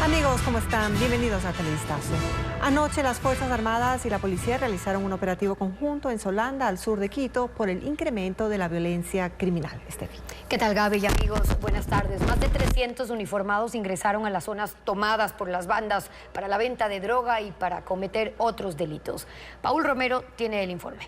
Amigos, ¿cómo están? Bienvenidos a Televistazo. Anoche las Fuerzas Armadas y la policía realizaron un operativo conjunto en Solanda, al sur de Quito, por el incremento de la violencia criminal. Estefi. ¿Qué tal, Gaby y amigos? Buenas tardes. Más de 300 uniformados ingresaron a las zonas tomadas por las bandas para la venta de droga y para cometer otros delitos. Paul Romero tiene el informe.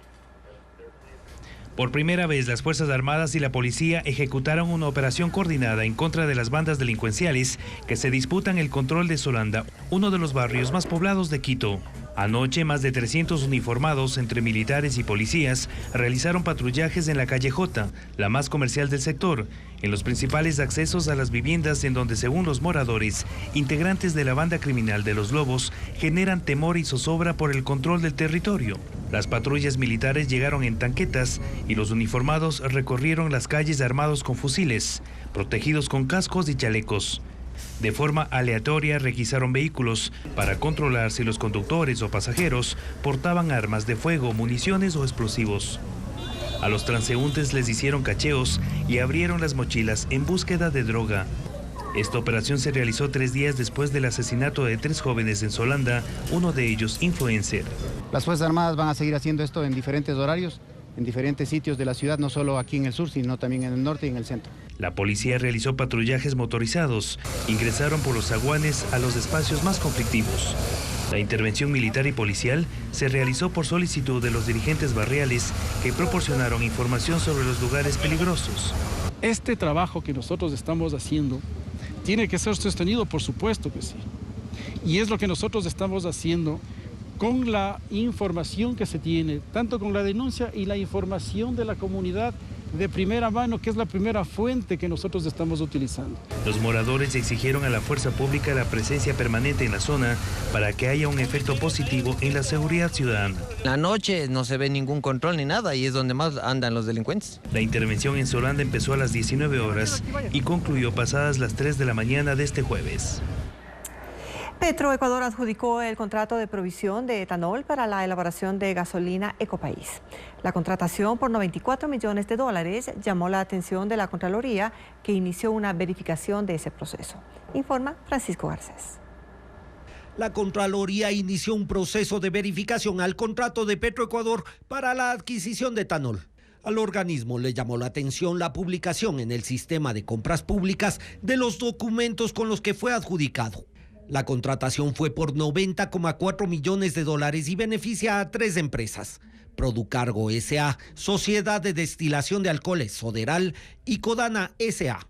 Por primera vez, las Fuerzas Armadas y la policía ejecutaron una operación coordinada en contra de las bandas delincuenciales que se disputan el control de Solanda, uno de los barrios más poblados de Quito. Anoche, más de 300 uniformados, entre militares y policías, realizaron patrullajes en la calle J, la más comercial del sector, en los principales accesos a las viviendas en donde, según los moradores, integrantes de la banda criminal de los Lobos, generan temor y zozobra por el control del territorio. Las patrullas militares llegaron en tanquetas y los uniformados recorrieron las calles armados con fusiles, protegidos con cascos y chalecos. De forma aleatoria requisaron vehículos para controlar si los conductores o pasajeros portaban armas de fuego, municiones o explosivos. A los transeúntes les hicieron cacheos y abrieron las mochilas en búsqueda de droga. Esta operación se realizó 3 días después del asesinato de 3 jóvenes en Solanda, uno de ellos influencer. Las Fuerzas Armadas van a seguir haciendo esto en diferentes horarios, en diferentes sitios de la ciudad, no solo aquí en el sur, sino también en el norte y en el centro. La policía realizó patrullajes motorizados, ingresaron por los zaguanes a los espacios más conflictivos. La intervención militar y policial se realizó por solicitud de los dirigentes barriales que proporcionaron información sobre los lugares peligrosos. Este trabajo que nosotros estamos haciendo tiene que ser sostenido, por supuesto que sí. Y es lo que nosotros estamos haciendo con la información que se tiene, tanto con la denuncia y la información de la comunidad de primera mano, que es la primera fuente que nosotros estamos utilizando. Los moradores exigieron a la fuerza pública la presencia permanente en la zona para que haya un efecto positivo en la seguridad ciudadana. La noche no se ve ningún control ni nada y es donde más andan los delincuentes. La intervención en Solanda empezó a las 19 horas y concluyó pasadas las 3 de la mañana de este jueves. Petroecuador adjudicó el contrato de provisión de etanol para la elaboración de gasolina Ecopaís. La contratación por $94 millones llamó la atención de la Contraloría, que inició una verificación de ese proceso. Informa Francisco Garcés. La Contraloría inició un proceso de verificación al contrato de Petroecuador para la adquisición de etanol. Al organismo le llamó la atención la publicación en el sistema de compras públicas de los documentos con los que fue adjudicado. La contratación fue por $90,4 millones y beneficia a 3 empresas: Producargo S.A., Sociedad de Destilación de Alcoholes Soderal y Codana S.A.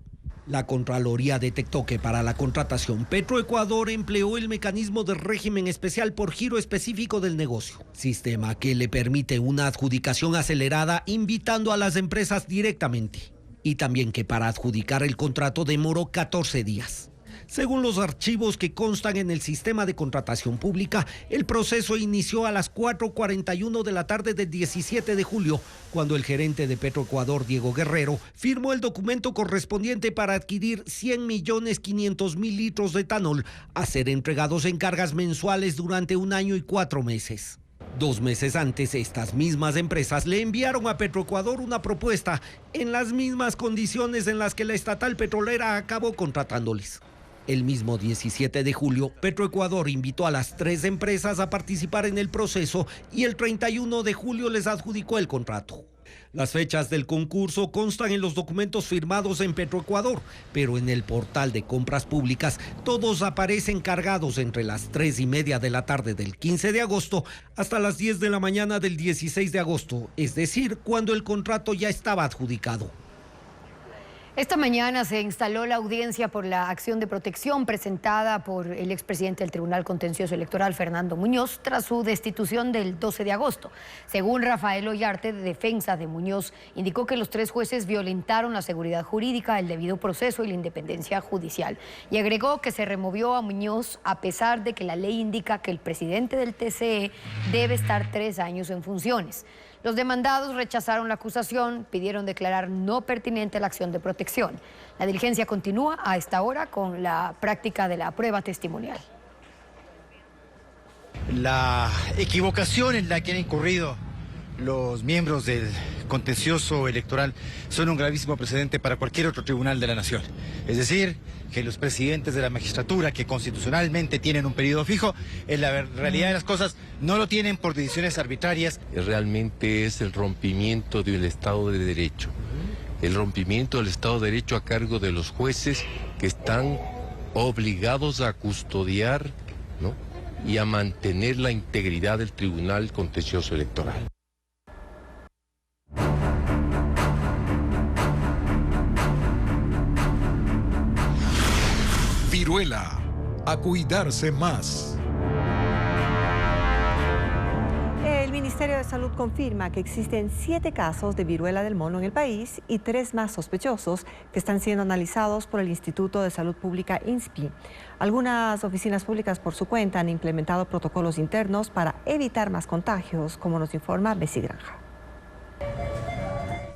La Contraloría detectó que para la contratación Petroecuador empleó el mecanismo de régimen especial por giro específico del negocio, sistema que le permite una adjudicación acelerada invitando a las empresas directamente, y también que para adjudicar el contrato demoró 14 días. Según los archivos que constan en el sistema de contratación pública, el proceso inició a las 4:41 de la tarde del 17 de julio, cuando el gerente de Petroecuador, Guerrero, firmó el documento correspondiente para adquirir 100.500.000 litros de etanol a ser entregados en cargas mensuales durante 1 año y 4 meses. 2 meses antes, estas mismas empresas le enviaron a Petroecuador una propuesta en las mismas condiciones en las que la estatal petrolera acabó contratándoles. El mismo 17 de julio, Petroecuador invitó a las 3 empresas a participar en el proceso y el 31 de julio les adjudicó el contrato. Las fechas del concurso constan en los documentos firmados en Petroecuador, pero en el portal de compras públicas todos aparecen cargados entre las 3:30 de la tarde del 15 de agosto hasta las 10 de la mañana del 16 de agosto, es decir, cuando el contrato ya estaba adjudicado. Esta mañana se instaló la audiencia por la acción de protección presentada por el expresidente del Tribunal Contencioso Electoral, Fernando Muñoz, tras su destitución del 12 de agosto. Según Rafael Ollarte, de defensa de Muñoz, indicó que los 3 jueces violentaron la seguridad jurídica, el debido proceso y la independencia judicial. Y agregó que se removió a Muñoz a pesar de que la ley indica que el presidente del TCE debe estar 3 años en funciones. Los demandados rechazaron la acusación, pidieron declarar no pertinente la acción de protección. La diligencia continúa a esta hora con la práctica de la prueba testimonial. La equivocación en la que han incurrido los miembros del contencioso electoral son un gravísimo precedente para cualquier otro tribunal de la nación. Es decir, que los presidentes de la magistratura, que constitucionalmente tienen un periodo fijo, en la realidad de las cosas no lo tienen por decisiones arbitrarias. Realmente es el rompimiento del Estado de Derecho. El rompimiento del Estado de Derecho a cargo de los jueces que están obligados a custodiar, ¿no?, y a mantener la integridad del Tribunal Contencioso Electoral. Viruela, a cuidarse más. El Ministerio de Salud confirma que existen 7 casos de viruela del mono en el país y 3 más sospechosos que están siendo analizados por el Instituto de Salud Pública INSPI. Algunas oficinas públicas por su cuenta han implementado protocolos internos para evitar más contagios, como nos informa Bessie Granja.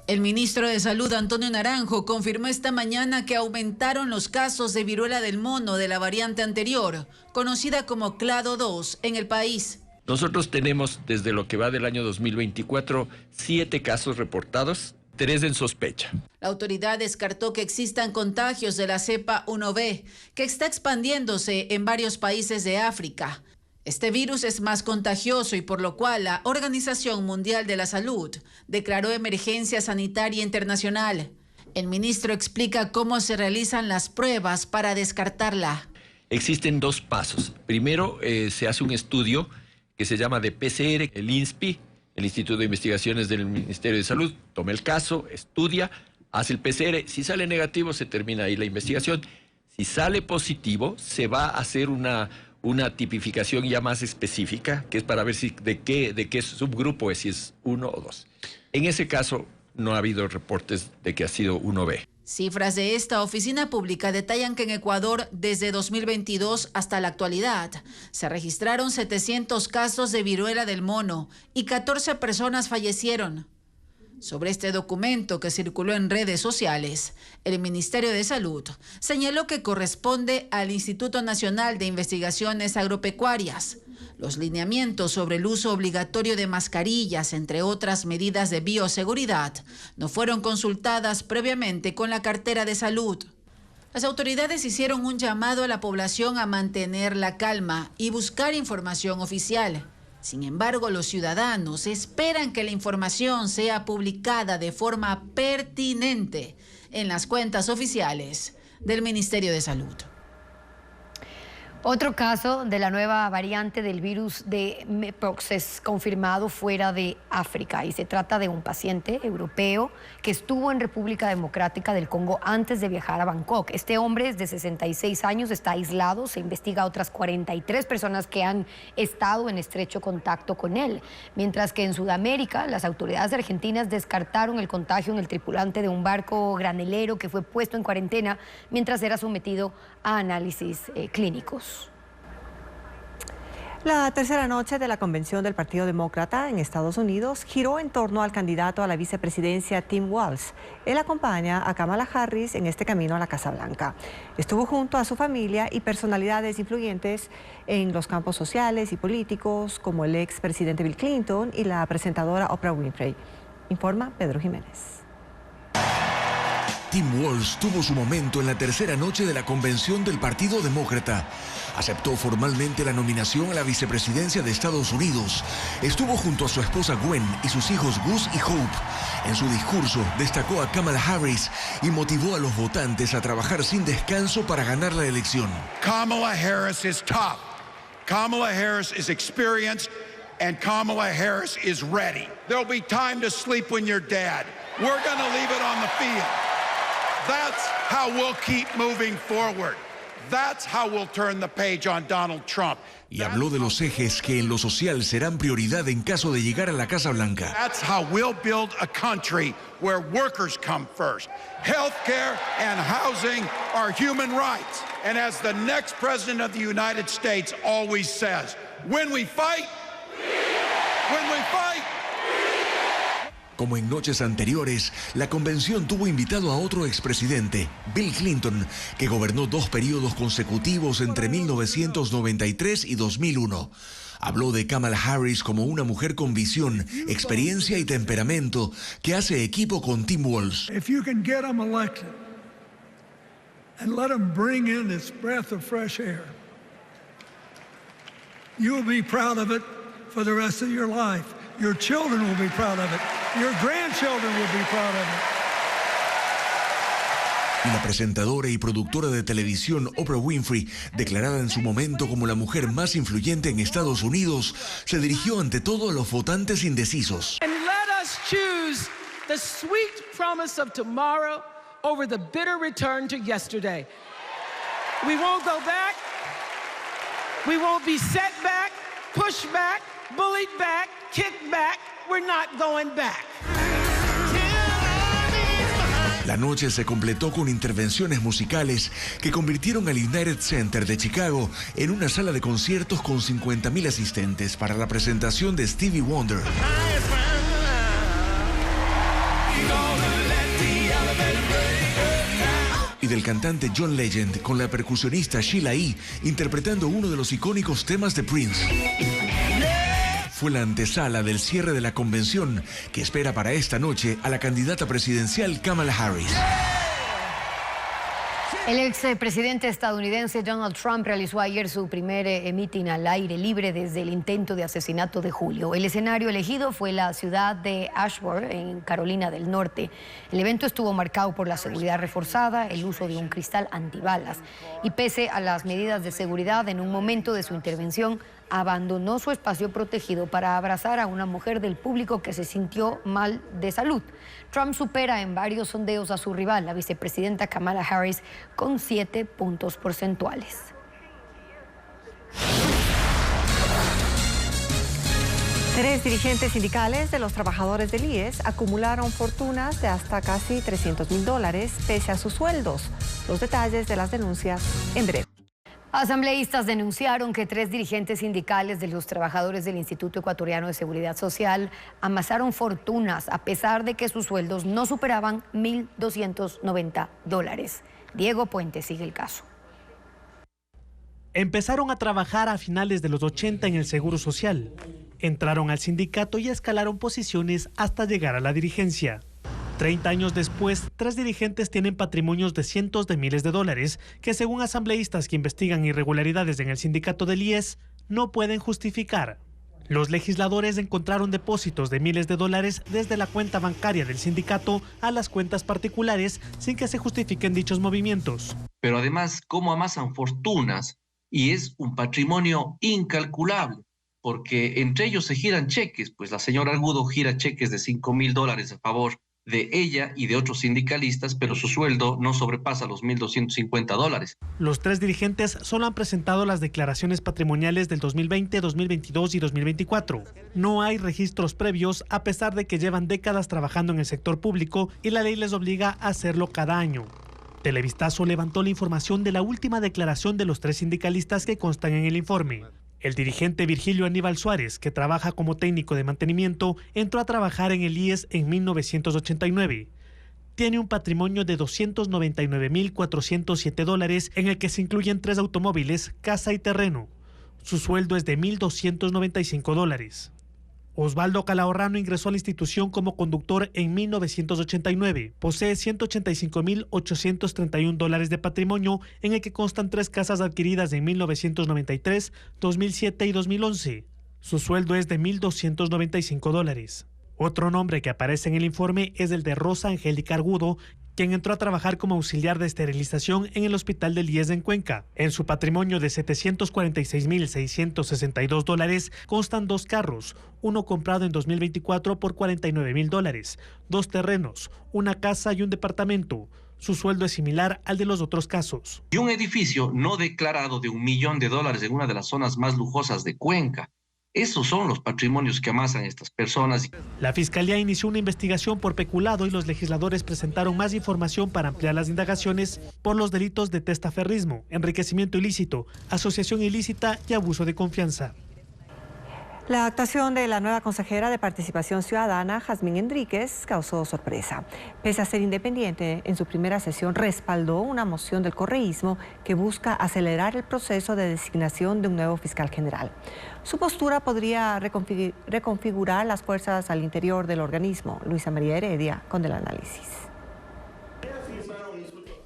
El ministro de Salud, Antonio Naranjo, confirmó esta mañana que aumentaron los casos de viruela del mono de la variante anterior, conocida como Clado 2, en el país. Nosotros tenemos, desde lo que va del año 2024, 7 casos reportados, 3 en sospecha. La autoridad descartó que existan contagios de la cepa 1B, que está expandiéndose en varios países de África. Este virus es más contagioso y por lo cual la Organización Mundial de la Salud declaró emergencia sanitaria internacional. El ministro explica cómo se realizan las pruebas para descartarla. Existen 2 pasos. Primero, se hace un estudio que se llama de PCR. El INSPI, el Instituto de Investigaciones del Ministerio de Salud, toma el caso, estudia, hace el PCR. Si sale negativo, se termina ahí la investigación. Si sale positivo, se va a hacer una tipificación ya más específica, que es para ver de qué subgrupo es, si es 1 o 2. En ese caso, no ha habido reportes de que ha sido 1B. Cifras de esta oficina pública detallan que en Ecuador, desde 2022 hasta la actualidad, se registraron 700 casos de viruela del mono y 14 personas fallecieron. Sobre este documento que circuló en redes sociales, el Ministerio de Salud señaló que corresponde al Instituto Nacional de Investigaciones Agropecuarias. Los lineamientos sobre el uso obligatorio de mascarillas, entre otras medidas de bioseguridad, no fueron consultadas previamente con la cartera de salud. Las autoridades hicieron un llamado a la población a mantener la calma y buscar información oficial. Sin embargo, los ciudadanos esperan que la información sea publicada de forma pertinente en las cuentas oficiales del Ministerio de Salud. Otro caso de la nueva variante del virus de Mpox es confirmado fuera de África y se trata de un paciente europeo que estuvo en República Democrática del Congo antes de viajar a Bangkok. Este hombre es de 66 años, está aislado, se investiga a otras 43 personas que han estado en estrecho contacto con él, mientras que en Sudamérica las autoridades argentinas descartaron el contagio en el tripulante de un barco granelero que fue puesto en cuarentena mientras era sometido a análisis clínicos. La tercera noche de la convención del Partido Demócrata en Estados Unidos giró en torno al candidato a la vicepresidencia Tim Walz. Él acompaña a Kamala Harris en este camino a la Casa Blanca. Estuvo junto a su familia y personalidades influyentes en los campos sociales y políticos, como el expresidente Bill Clinton y la presentadora Oprah Winfrey. Informa Pedro Jiménez. Tim Walz tuvo su momento en la tercera noche de la convención del Partido Demócrata. Aceptó formalmente la nominación a la vicepresidencia de Estados Unidos. Estuvo junto a su esposa Gwen y sus hijos Gus y Hope. En su discurso destacó a Kamala Harris y motivó a los votantes a trabajar sin descanso para ganar la elección. Kamala Harris is tough. Kamala Harris is experienced and Kamala Harris is ready. There'll be time to sleep when you're dead. We're going to leave it on the field. That's how we'll keep moving forward. That's how we'll turn the page on Donald Trump. Y habló de los ejes que en lo social serán prioridad en caso de llegar a la Casa Blanca. That's how we'll build a country where workers come first. Healthcare and housing are human rights. And as the next president of the United States always says, when we fight, Como en noches anteriores, la convención tuvo invitado a otro expresidente, Bill Clinton, que gobernó 2 periodos consecutivos entre 1993 y 2001. Habló de Kamala Harris como una mujer con visión, experiencia y temperamento que hace equipo con Tim Walz. If you can get them elected and let them bring in this breath of fresh air, you will be proud of it for the rest of your life. Your children will be proud of it. Your grandchildren will be proud of it. Y la presentadora y productora de televisión Oprah Winfrey, declarada en su momento como la mujer más influyente en Estados Unidos, se dirigió ante todo a los votantes indecisos. And let us choose the sweet promise of tomorrow over the bitter return to yesterday. We won't go back. We won't be set back, pushed back, bullied back, kicked back. We're not going back. La noche se completó con intervenciones musicales que convirtieron al United Center de Chicago en una sala de conciertos con 50,000 asistentes para la presentación de Stevie Wonder. Y del cantante John Legend con la percusionista Sheila E. interpretando uno de los icónicos temas de Prince. Fue la antesala del cierre de la convención que espera para esta noche a la candidata presidencial Kamala Harris. El expresidente estadounidense Donald Trump realizó ayer su primer mitin al aire libre desde el intento de asesinato de julio. El escenario elegido fue la ciudad de Ashburn, en Carolina del Norte. El evento estuvo marcado por la seguridad reforzada, el uso de un cristal antibalas. Y pese a las medidas de seguridad, en un momento de su intervención, abandonó su espacio protegido para abrazar a una mujer del público que se sintió mal de salud. Trump supera en varios sondeos a su rival, la vicepresidenta Kamala Harris, con 7 puntos porcentuales. Tres dirigentes sindicales de los trabajadores del IES acumularon fortunas de hasta casi $300,000 pese a sus sueldos. Los detalles de las denuncias en breve. Asambleístas denunciaron que 3 dirigentes sindicales de los trabajadores del Instituto Ecuatoriano de Seguridad Social amasaron fortunas a pesar de que sus sueldos no superaban $1,290. Diego Puente sigue el caso. Empezaron a trabajar a finales de los 80 en el Seguro Social. Entraron al sindicato y escalaron posiciones hasta llegar a la dirigencia. 30 años después, 3 dirigentes tienen patrimonios de cientos de miles de dólares que, según asambleístas que investigan irregularidades en el sindicato del IES, no pueden justificar. Los legisladores encontraron depósitos de miles de dólares desde la cuenta bancaria del sindicato a las cuentas particulares sin que se justifiquen dichos movimientos. Pero además, cómo amasan fortunas, y es un patrimonio incalculable, porque entre ellos se giran cheques, pues la señora Argudo gira cheques de $5,000 a favor de ella y de otros sindicalistas, pero su sueldo no sobrepasa los $1,250. Los 3 dirigentes solo han presentado las declaraciones patrimoniales del 2020, 2022 y 2024. No hay registros previos, a pesar de que llevan décadas trabajando en el sector público y la ley les obliga a hacerlo cada año. Televistazo levantó la información de la última declaración de los 3 sindicalistas que constan en el informe. El dirigente Virgilio Aníbal Suárez, que trabaja como técnico de mantenimiento, entró a trabajar en el IES en 1989. Tiene un patrimonio de $299,407 en el que se incluyen 3 automóviles, casa y terreno. Su sueldo es de $1,295. Osvaldo Calahorrano ingresó a la institución como conductor en 1989. Posee $185,831 de patrimonio, en el que constan 3 casas adquiridas en 1993, 2007 y 2011. Su sueldo es de $1,295. Otro nombre que aparece en el informe es el de Rosa Angélica Argudo, quien entró a trabajar como auxiliar de esterilización en el hospital del IES en Cuenca. En su patrimonio de $746,662 constan 2 carros, uno comprado en 2024 por $49,000, 2 terrenos, una casa y un departamento. Su sueldo es similar al de los otros casos. Y un edificio no declarado de $1 millón en una de las zonas más lujosas de Cuenca. Esos son los patrimonios que amasan estas personas. La Fiscalía inició una investigación por peculado y los legisladores presentaron más información para ampliar las indagaciones por los delitos de testaferrismo, enriquecimiento ilícito, asociación ilícita y abuso de confianza. La actuación de la nueva consejera de Participación Ciudadana, Jazmín Enríquez, causó sorpresa. Pese a ser independiente, en su primera sesión respaldó una moción del correísmo que busca acelerar el proceso de designación de un nuevo fiscal general. Su postura podría reconfigurar las fuerzas al interior del organismo. Luisa María Heredia con el análisis.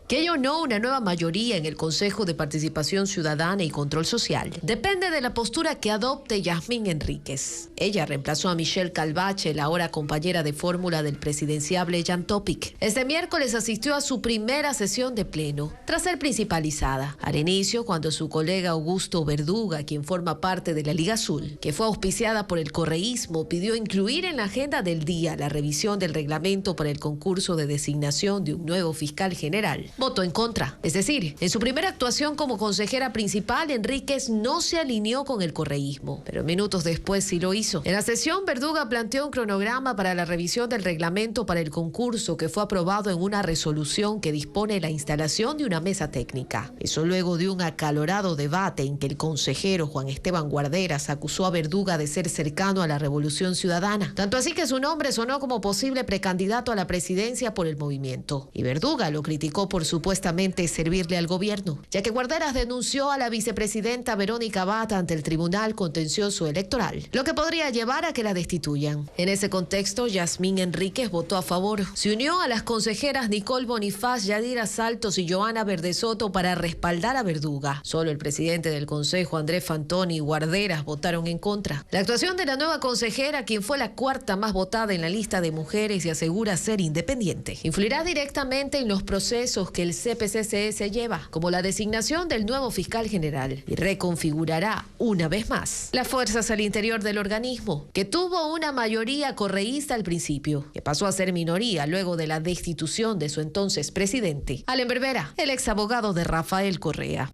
Que haya o no una nueva mayoría en el Consejo de Participación Ciudadana y Control Social depende de la postura que adopte Jazmín Enríquez. Ella reemplazó a Michelle Calvache, la ahora compañera de fórmula del presidenciable Jan Topic. Este miércoles asistió a su primera sesión de pleno, tras ser principalizada. Al inicio, cuando su colega Augusto Verduga, quien forma parte de la Liga Azul, que fue auspiciada por el correísmo, pidió incluir en la agenda del día la revisión del reglamento para el concurso de designación de un nuevo fiscal general, votó en contra. Es decir, en su primera actuación como consejera principal, Enríquez no se alineó con el correísmo, pero minutos después sí lo hizo. En la sesión, Verduga planteó un cronograma para la revisión del reglamento para el concurso que fue aprobado en una resolución que dispone la instalación de una mesa técnica. Eso luego de un acalorado debate en que el consejero Juan Esteban Guarderas acusó a Verduga de ser cercano a la Revolución Ciudadana, tanto así que su nombre sonó como posible precandidato a la presidencia por el movimiento. Y Verduga lo criticó por supuestamente servirle al gobierno, ya que Guarderas denunció a la vicepresidenta Verónica Abad ante el Tribunal Contencioso Electoral, lo que podría llevar a que la destituyan. En ese contexto, Jazmín Enríquez votó a favor. Se unió a las consejeras Nicole Bonifaz, Yadira Saltos y Joana Verdesoto para respaldar a Verduga. Solo el presidente del Consejo, Andrés Fantoni, y Guarderas votaron en contra. La actuación de la nueva consejera, quien fue la cuarta más votada en la lista de mujeres y asegura ser independiente, influirá directamente en los procesos que el CPCCS lleva, como la designación del nuevo fiscal general, y reconfigurará una vez más las fuerzas al interior del organismo, que tuvo una mayoría correísta al principio, que pasó a ser minoría luego de la destitución de su entonces presidente, Allen Berbera, el ex abogado de Rafael Correa.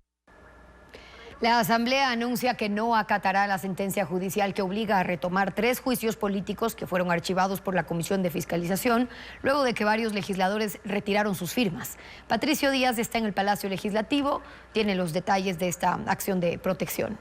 La Asamblea anuncia que no acatará la sentencia judicial que obliga a retomar 3 juicios políticos que fueron archivados por la Comisión de Fiscalización luego de que varios legisladores retiraron sus firmas. Patricio Díaz está en el Palacio Legislativo, tiene los detalles de esta acción de protección.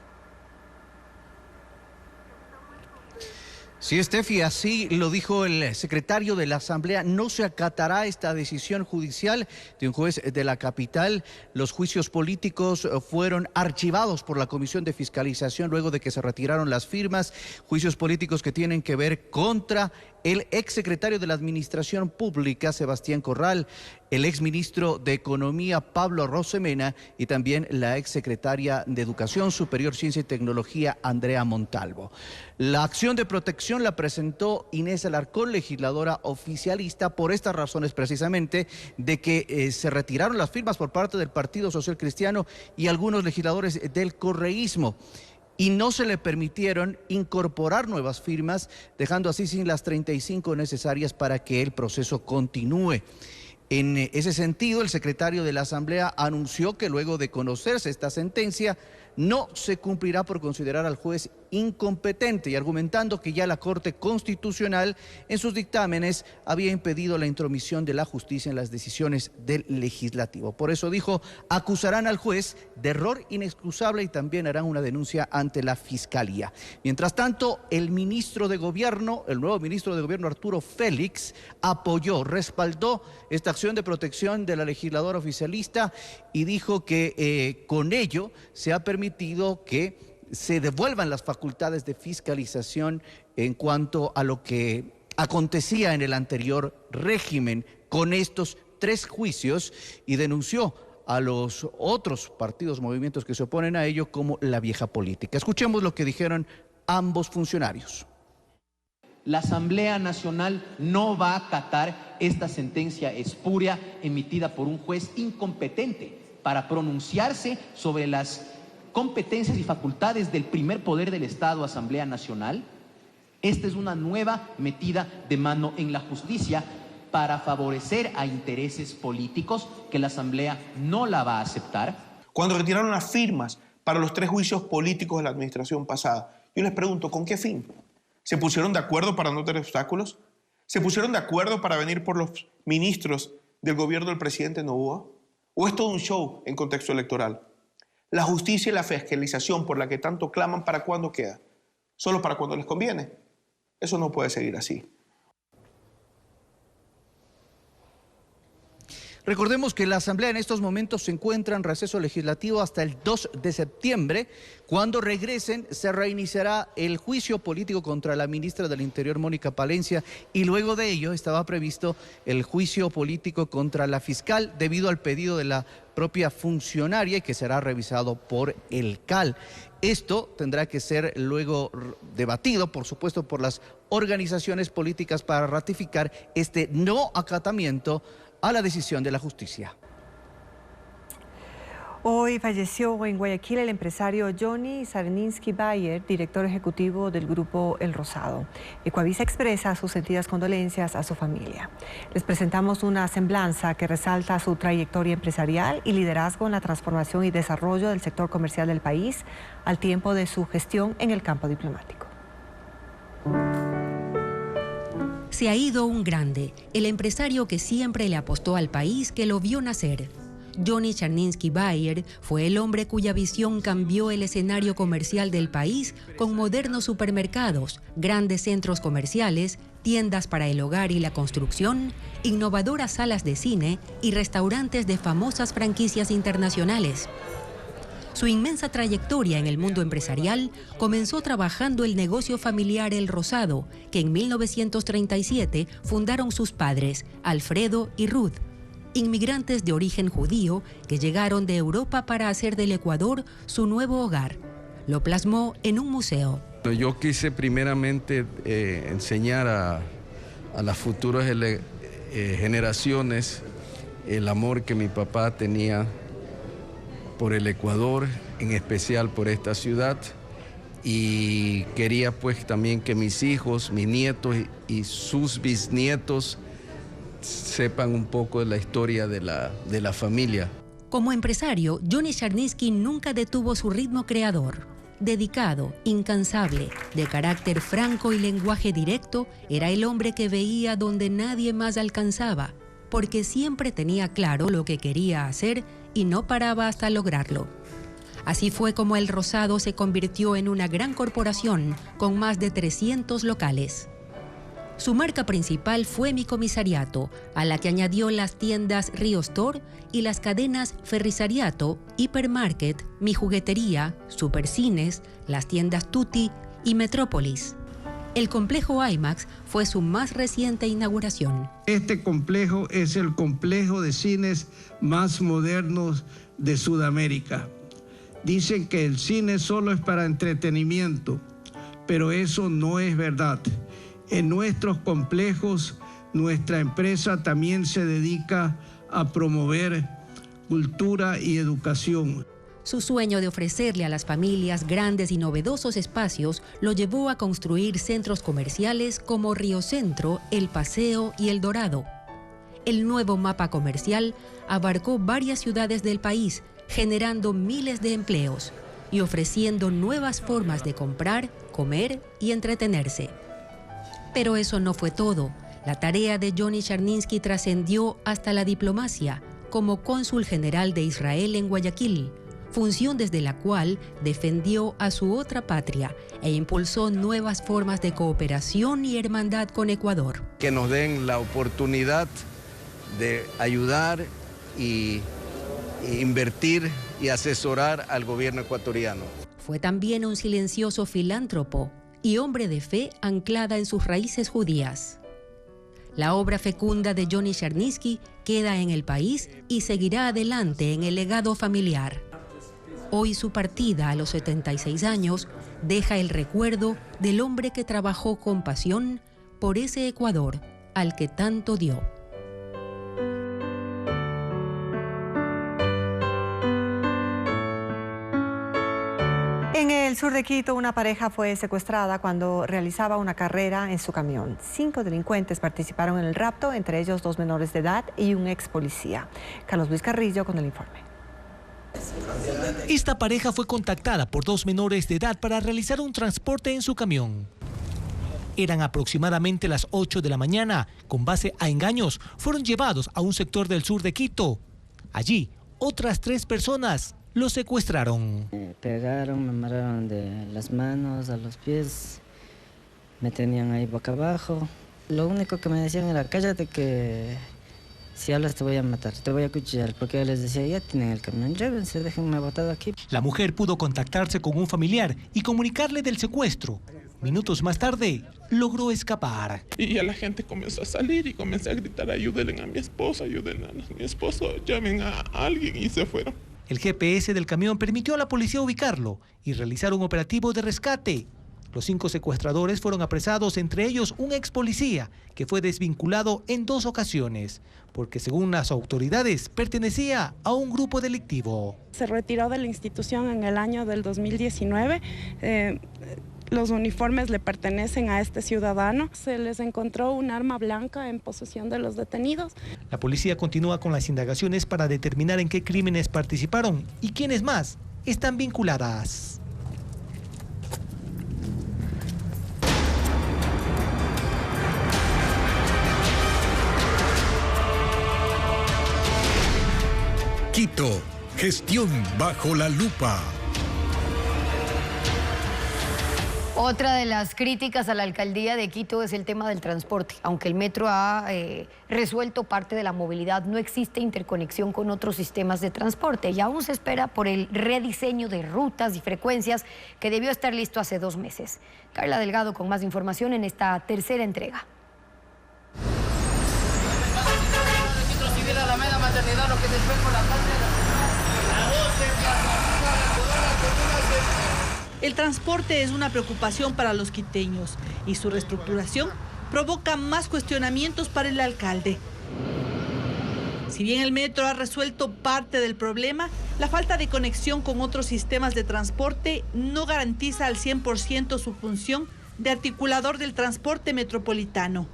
Sí, Estefi, así lo dijo el secretario de la Asamblea. No se acatará esta decisión judicial de un juez de la capital. Los juicios políticos fueron archivados por la Comisión de Fiscalización luego de que se retiraron las firmas. Juicios políticos que tienen que ver contra el exsecretario de la Administración Pública, Sebastián Corral, el exministro de Economía, Pablo Rosemena, y también la exsecretaria de Educación Superior, Ciencia y Tecnología, Andrea Montalvo. La acción de protección la presentó Inés Alarcón, legisladora oficialista, por estas razones precisamente de que se retiraron las firmas por parte del Partido Social Cristiano y algunos legisladores del correísmo, y no se le permitieron incorporar nuevas firmas, dejando así sin las 35 necesarias para que el proceso continúe. En ese sentido, el secretario de la Asamblea anunció que luego de conocerse esta sentencia, no se cumplirá por considerar al juez incompetente, y argumentando que ya la Corte Constitucional en sus dictámenes había impedido la intromisión de la justicia en las decisiones del legislativo. Por eso dijo, acusarán al juez de error inexcusable y también harán una denuncia ante la Fiscalía. Mientras tanto, el ministro de Gobierno, el nuevo ministro de Gobierno, Arturo Félix, apoyó, respaldó esta acción de protección de la legisladora oficialista y dijo que con ello se ha permitido que se devuelvan las facultades de fiscalización en cuanto a lo que acontecía en el anterior régimen con estos 3 juicios, y denunció a los otros partidos, movimientos que se oponen a ello como la vieja política. Escuchemos lo que dijeron ambos funcionarios. La Asamblea Nacional no va a acatar esta sentencia espuria emitida por un juez incompetente para pronunciarse sobre las competencias y facultades del primer poder del Estado, Asamblea Nacional. Esta es una nueva metida de mano en la justicia para favorecer a intereses políticos que la Asamblea no la va a aceptar. Cuando retiraron las firmas para los 3 juicios políticos de la administración pasada, yo les pregunto, ¿con qué fin? ¿Se pusieron de acuerdo para no tener obstáculos? ¿Se pusieron de acuerdo para venir por los ministros del gobierno del presidente Noboa? ¿O es todo un show en contexto electoral? La justicia y la fiscalización por la que tanto claman, ¿para cuándo queda? solo para cuando les conviene. Eso no puede seguir así. Recordemos que la Asamblea en estos momentos se encuentra en receso legislativo hasta el 2 de septiembre. Cuando regresen se reiniciará el juicio político contra la ministra del Interior, Mónica Palencia, y luego de ello estaba previsto el juicio político contra la fiscal debido al pedido de la propia funcionaria y que será revisado por el CAL. Esto tendrá que ser luego debatido, por supuesto, por las organizaciones políticas para ratificar este no acatamiento a la decisión de la justicia. Hoy falleció en Guayaquil el empresario Johnny Czarninski Bayer, director ejecutivo del grupo El Rosado. Ecuavisa expresa sus sentidas condolencias a su familia. Les presentamos una semblanza que resalta su trayectoria empresarial y liderazgo en la transformación y desarrollo del sector comercial del país al tiempo de su gestión en el campo diplomático. Se ha ido un grande, el empresario que siempre le apostó al país que lo vio nacer. Johnny Czarninski Bayer fue el hombre cuya visión cambió el escenario comercial del país con modernos supermercados, grandes centros comerciales, tiendas para el hogar y la construcción, innovadoras salas de cine y restaurantes de famosas franquicias internacionales. Su inmensa trayectoria en el mundo empresarial comenzó trabajando el negocio familiar El Rosado, que en 1937 fundaron sus padres, Alfredo y Ruth, inmigrantes de origen judío que llegaron de Europa para hacer del Ecuador su nuevo hogar. Lo plasmó en un museo. Yo quise primeramente enseñar a las futuras generaciones el amor que mi papá tenía por el Ecuador, en especial por esta ciudad, y quería pues también que mis hijos, mis nietos y sus bisnietos sepan un poco de la historia de la familia. Como empresario, Johnny Czarninski nunca detuvo su ritmo creador. Dedicado, incansable, de carácter franco y lenguaje directo, era el hombre que veía donde nadie más alcanzaba, porque siempre tenía claro lo que quería hacer y no paraba hasta lograrlo. Así fue como El Rosado se convirtió en una gran corporación con más de 300 locales. Su marca principal fue Mi Comisariato, a la que añadió las tiendas Río Store y las cadenas Ferrisariato, Hipermarket, Mi Juguetería, Supercines, las tiendas Tutti y Metrópolis. El complejo IMAX fue su más reciente inauguración. Este complejo es el complejo de cines más modernos de Sudamérica. Dicen que el cine solo es para entretenimiento, pero eso no es verdad. En nuestros complejos, nuestra empresa también se dedica a promover cultura y educación. Su sueño de ofrecerle a las familias grandes y novedosos espacios lo llevó a construir centros comerciales como Río Centro, El Paseo y El Dorado. El nuevo mapa comercial abarcó varias ciudades del país, generando miles de empleos y ofreciendo nuevas formas de comprar, comer y entretenerse. Pero eso no fue todo. La tarea de Johnny Czarninski trascendió hasta la diplomacia, como cónsul general de Israel en Guayaquil, función desde la cual defendió a su otra patria e impulsó nuevas formas de cooperación y hermandad con Ecuador. Que nos den la oportunidad de ayudar y invertir y asesorar al gobierno ecuatoriano. Fue también un silencioso filántropo y hombre de fe anclada en sus raíces judías. La obra fecunda de Johnny Czarninski queda en el país y seguirá adelante en el legado familiar. Hoy su partida a los 76 años deja el recuerdo del hombre que trabajó con pasión por ese Ecuador al que tanto dio. En el sur de Quito, una pareja fue secuestrada cuando realizaba una carrera en su camión. 5 delincuentes participaron en el rapto, entre ellos 2 menores de edad y un ex policía. Carlos Luis Carrillo con el informe. Esta pareja fue contactada por 2 menores de edad para realizar un transporte en su camión. Eran aproximadamente las 8 de la mañana. Con base a engaños, fueron llevados a un sector del sur de Quito. Allí, otras 3 personas lo secuestraron. Me pegaron, me amarraron de las manos a los pies, me tenían ahí boca abajo. Lo único que me decían era, cállate que si hablas te voy a matar, te voy a acuchillar, porque yo les decía, ya tienen el camión, llévense, déjenme botado aquí. La mujer pudo contactarse con un familiar y comunicarle del secuestro. Minutos más tarde, logró escapar. Y ya la gente comenzó a salir y comencé a gritar, ayúdenle a mi esposo, ayúdenle a mi esposo, llamen a alguien, y se fueron. El GPS del camión permitió a la policía ubicarlo y realizar un operativo de rescate. Los 5 secuestradores fueron apresados, entre ellos un ex policía que fue desvinculado en 2 ocasiones, porque según las autoridades pertenecía a un grupo delictivo. Se retiró de la institución en el año del 2019. Los uniformes le pertenecen a este ciudadano. Se les encontró un arma blanca en posesión de los detenidos. La policía continúa con las indagaciones para determinar en qué crímenes participaron y quiénes más están vinculadas. Quito, gestión bajo la lupa. Otra de las críticas a la alcaldía de Quito es el tema del transporte. Aunque el metro ha resuelto parte de la movilidad, no existe interconexión con otros sistemas de transporte y aún se espera por el rediseño de rutas y frecuencias que debió estar listo hace 2 meses. Carla Delgado con más información en esta tercera entrega. El transporte es una preocupación para los quiteños y su reestructuración provoca más cuestionamientos para el alcalde. Si bien el metro ha resuelto parte del problema, la falta de conexión con otros sistemas de transporte no garantiza al 100% su función de articulador del transporte metropolitano.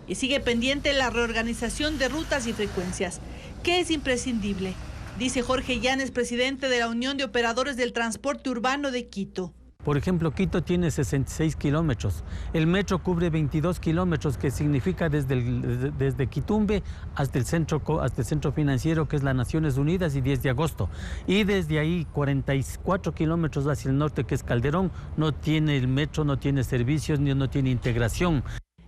Y sigue pendiente la reorganización de rutas y frecuencias, que es imprescindible, dice Jorge Llanes, presidente de la Unión de Operadores del Transporte Urbano de Quito. Por ejemplo, Quito tiene 66 kilómetros. El metro cubre 22 kilómetros, que significa desde Quitumbe hasta el centro financiero, que es las Naciones Unidas, y 10 de agosto. Y desde ahí 44 kilómetros hacia el norte, que es Calderón. No tiene el metro, no tiene servicios, ni no tiene integración.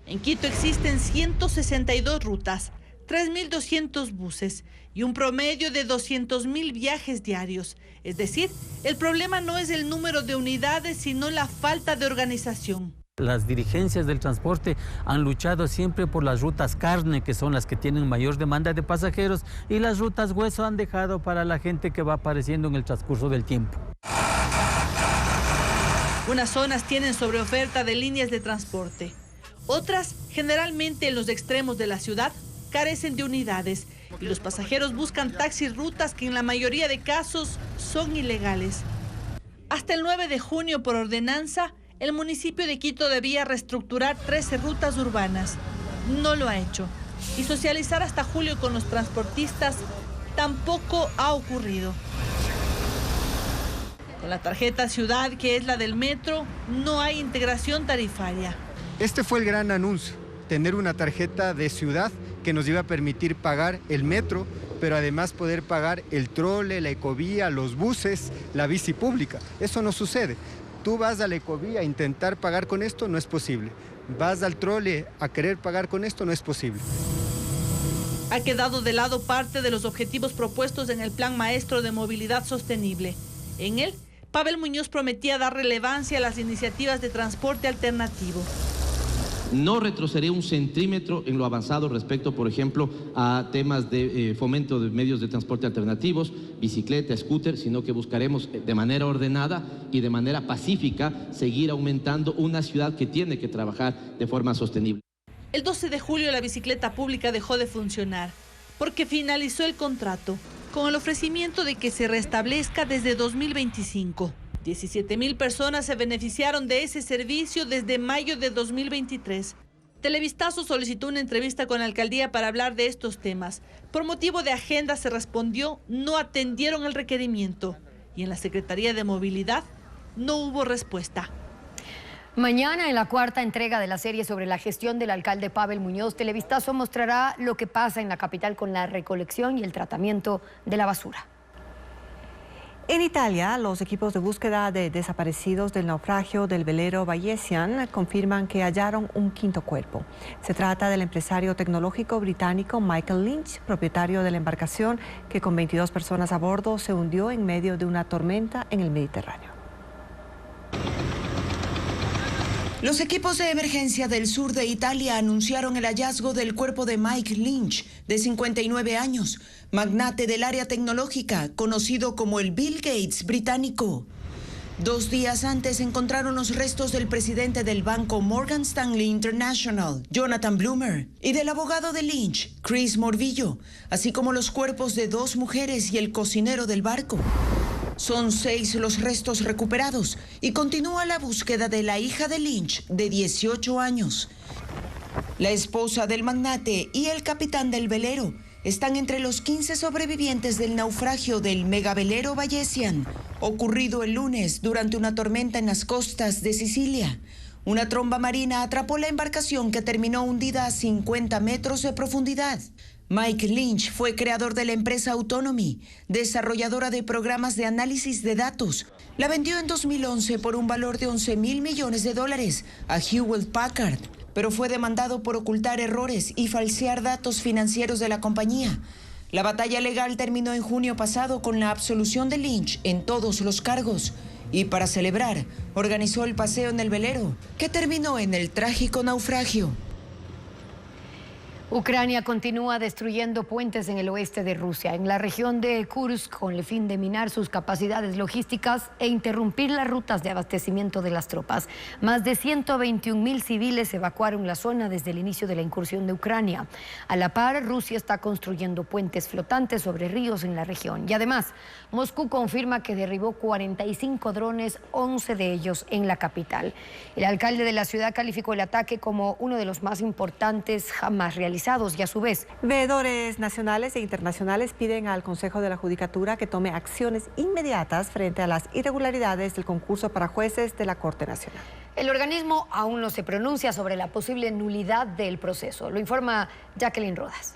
En Quito existen 162 rutas, 3.200 buses y un promedio de 200.000 viajes diarios. Es decir, el problema no es el número de unidades, sino la falta de organización. Las dirigencias del transporte han luchado siempre por las rutas carne, que son las que tienen mayor demanda de pasajeros, y las rutas hueso han dejado para la gente que va apareciendo en el transcurso del tiempo. Unas zonas tienen sobreoferta de líneas de transporte. Otras, generalmente en los extremos de la ciudad, carecen de unidades y los pasajeros buscan taxis rutas que en la mayoría de casos son ilegales. Hasta el 9 de junio, por ordenanza, el municipio de Quito debía reestructurar 13 rutas urbanas. No lo ha hecho. Y socializar hasta julio con los transportistas tampoco ha ocurrido. Con la tarjeta Ciudad, que es la del metro, no hay integración tarifaria. Este fue el gran anuncio, tener una tarjeta de ciudad que nos iba a permitir pagar el metro, pero además poder pagar el trole, la ecovía, los buses, la bici pública. Eso no sucede. Tú vas a la ecovía a intentar pagar con esto, no es posible. Vas al trole a querer pagar con esto, no es posible. Ha quedado de lado parte de los objetivos propuestos en el Plan Maestro de Movilidad Sostenible. En él, Pavel Muñoz prometía dar relevancia a las iniciativas de transporte alternativo. No retrocederé un centímetro en lo avanzado respecto, por ejemplo, a temas de fomento de medios de transporte alternativos, bicicleta, scooter, sino que buscaremos de manera ordenada y de manera pacífica seguir aumentando una ciudad que tiene que trabajar de forma sostenible. El 12 de julio la bicicleta pública dejó de funcionar porque finalizó el contrato con el ofrecimiento de que se restablezca desde 2025. 17.000 personas se beneficiaron de ese servicio desde mayo de 2023. Televistazo solicitó una entrevista con la alcaldía para hablar de estos temas. Por motivo de agenda se respondió, no atendieron el requerimiento. Y en la Secretaría de Movilidad no hubo respuesta. Mañana, en la 4ª entrega de la serie sobre la gestión del alcalde Pavel Muñoz, Televistazo mostrará lo que pasa en la capital con la recolección y el tratamiento de la basura. En Italia, los equipos de búsqueda de desaparecidos del naufragio del velero Bayesian confirman que hallaron un quinto cuerpo. Se trata del empresario tecnológico británico Michael Lynch, propietario de la embarcación que con 22 personas a bordo se hundió en medio de una tormenta en el Mediterráneo. Los equipos de emergencia del sur de Italia anunciaron el hallazgo del cuerpo de Mike Lynch, de 59 años, magnate del área tecnológica, conocido como el Bill Gates británico. 2 días antes encontraron los restos del presidente del banco Morgan Stanley International, Jonathan Bloomer, y del abogado de Lynch, Chris Morvillo, así como los cuerpos de 2 mujeres y el cocinero del barco. Son 6 los restos recuperados y continúa la búsqueda de la hija de Lynch, de 18 años. La esposa del magnate y el capitán del velero están entre los 15 sobrevivientes del naufragio del megavelero Bayesian, ocurrido el lunes durante una tormenta en las costas de Sicilia. Una tromba marina atrapó la embarcación que terminó hundida a 50 metros de profundidad. Mike Lynch fue creador de la empresa Autonomy, desarrolladora de programas de análisis de datos. La vendió en 2011 por un valor de $11.000 millones a Hewlett Packard, pero fue demandado por ocultar errores y falsear datos financieros de la compañía. La batalla legal terminó en junio pasado con la absolución de Lynch en todos los cargos. Y para celebrar, organizó el paseo en el velero, que terminó en el trágico naufragio. Ucrania continúa destruyendo puentes en el oeste de Rusia, en la región de Kursk, con el fin de minar sus capacidades logísticas e interrumpir las rutas de abastecimiento de las tropas. Más de 121.000 civiles evacuaron la zona desde el inicio de la incursión de Ucrania. A la par, Rusia está construyendo puentes flotantes sobre ríos en la región. Y además, Moscú confirma que derribó 45 drones, 11 de ellos en la capital. El alcalde de la ciudad calificó el ataque como uno de los más importantes jamás realizados. Y a su vez, veedores nacionales e internacionales piden al Consejo de la Judicatura que tome acciones inmediatas frente a las irregularidades del concurso para jueces de la Corte Nacional. El organismo aún no se pronuncia sobre la posible nulidad del proceso. Lo informa Jacqueline Rodas.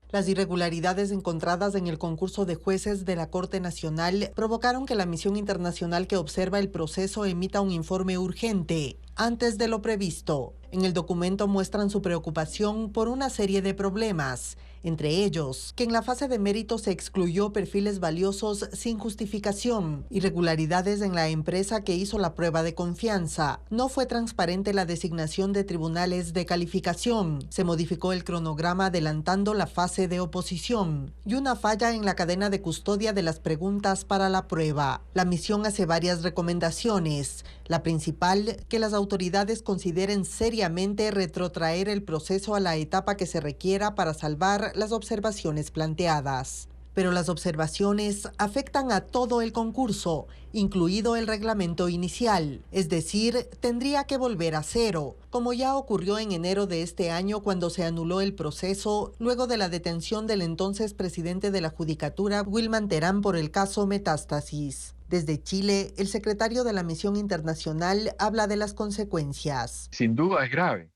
Las irregularidades encontradas en el concurso de jueces de la Corte Nacional provocaron que la misión internacional que observa el proceso emita un informe urgente antes de lo previsto. En el documento muestran su preocupación por una serie de problemas, entre ellos que en la fase de mérito se excluyó perfiles valiosos sin justificación, irregularidades en la empresa que hizo la prueba de confianza, no fue transparente la designación de tribunales de calificación, se modificó el cronograma adelantando la fase de oposición y una falla en la cadena de custodia de las preguntas para la prueba. La misión hace varias recomendaciones, la principal, que las autoridades consideren seriamente retrotraer el proceso a la etapa que se requiera para salvar las observaciones planteadas. Pero las observaciones afectan a todo el concurso, incluido el reglamento inicial, es decir, tendría que volver a cero, como ya ocurrió en enero de este año cuando se anuló el proceso luego de la detención del entonces presidente de la Judicatura, Wilman Terán, por el caso Metástasis. Desde Chile, el secretario de la Misión Internacional habla de las consecuencias. Sin duda es grave,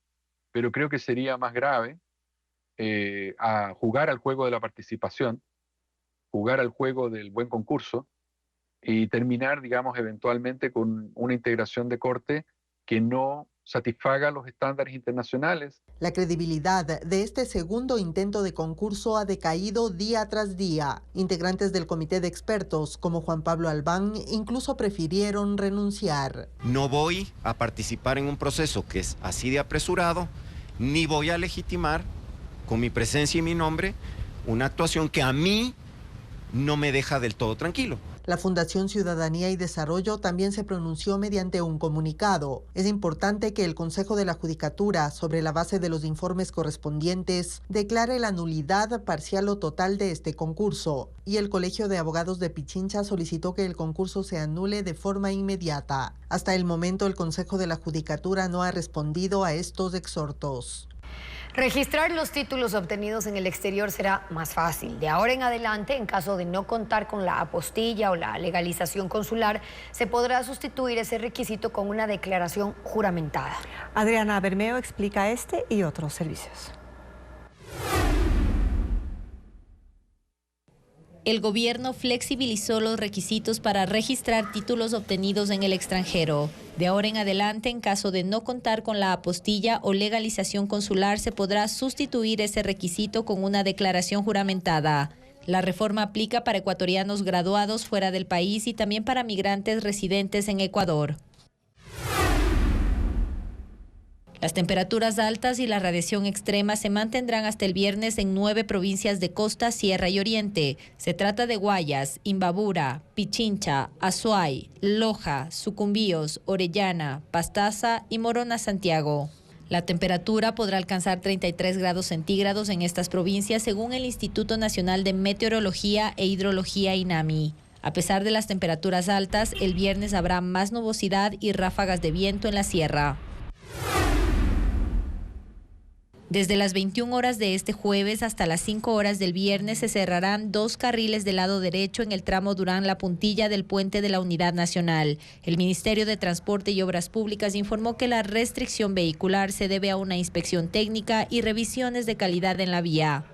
pero creo que sería más grave a jugar al juego de la participación, jugar al juego del buen concurso y terminar, digamos, eventualmente con una integración de corte que no satisfaga los estándares internacionales. La credibilidad de este segundo intento de concurso ha decaído día tras día. Integrantes del comité de expertos, como Juan Pablo Albán, incluso prefirieron renunciar. No voy a participar en un proceso que es así de apresurado, ni voy a legitimar con mi presencia y mi nombre una actuación que a mí no me deja del todo tranquilo. La Fundación Ciudadanía y Desarrollo también se pronunció mediante un comunicado. Es importante que el Consejo de la Judicatura, sobre la base de los informes correspondientes, declare la nulidad parcial o total de este concurso. Y el Colegio de Abogados de Pichincha solicitó que el concurso se anule de forma inmediata. Hasta el momento, el Consejo de la Judicatura no ha respondido a estos exhortos. Registrar los títulos obtenidos en el exterior será más fácil. De ahora en adelante, en caso de no contar con la apostilla o la legalización consular, se podrá sustituir ese requisito con una declaración juramentada. Adriana Bermeo explica este y otros servicios. El gobierno flexibilizó los requisitos para registrar títulos obtenidos en el extranjero. De ahora en adelante, en caso de no contar con la apostilla o legalización consular, se podrá sustituir ese requisito con una declaración juramentada. La reforma aplica para ecuatorianos graduados fuera del país y también para migrantes residentes en Ecuador. Las temperaturas altas y la radiación extrema se mantendrán hasta el viernes en 9 provincias de costa, sierra y oriente. Se trata de Guayas, Imbabura, Pichincha, Azuay, Loja, Sucumbíos, Orellana, Pastaza y Morona, Santiago. La temperatura podrá alcanzar 33 grados centígrados en estas provincias según el Instituto Nacional de Meteorología e Hidrología INAMI. A pesar de las temperaturas altas, el viernes habrá más nubosidad y ráfagas de viento en la sierra. Desde las 21 horas de este jueves hasta las 5 horas del viernes se cerrarán 2 carriles del lado derecho en el tramo Durán-La Puntilla del puente de la Unidad Nacional. El Ministerio de Transporte y Obras Públicas informó que la restricción vehicular se debe a una inspección técnica y revisiones de calidad en la vía.